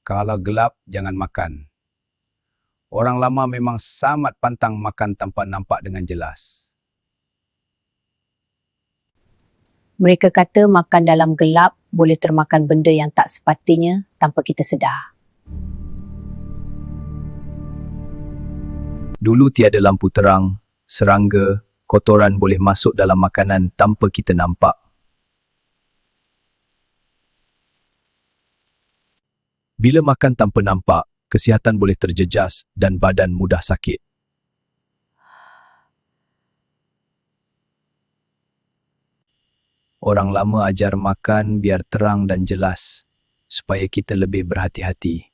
Kalau gelap, jangan makan. Orang lama memang sangat pantang makan tanpa nampak dengan jelas. Mereka kata makan dalam gelap boleh termakan benda yang tak sepatutnya tanpa kita sedar. Dulu tiada lampu terang, serangga, kotoran boleh masuk dalam makanan tanpa kita nampak. Bila makan tanpa nampak, kesihatan boleh terjejas dan badan mudah sakit. Orang lama ajar makan biar terang dan jelas, supaya kita lebih berhati-hati.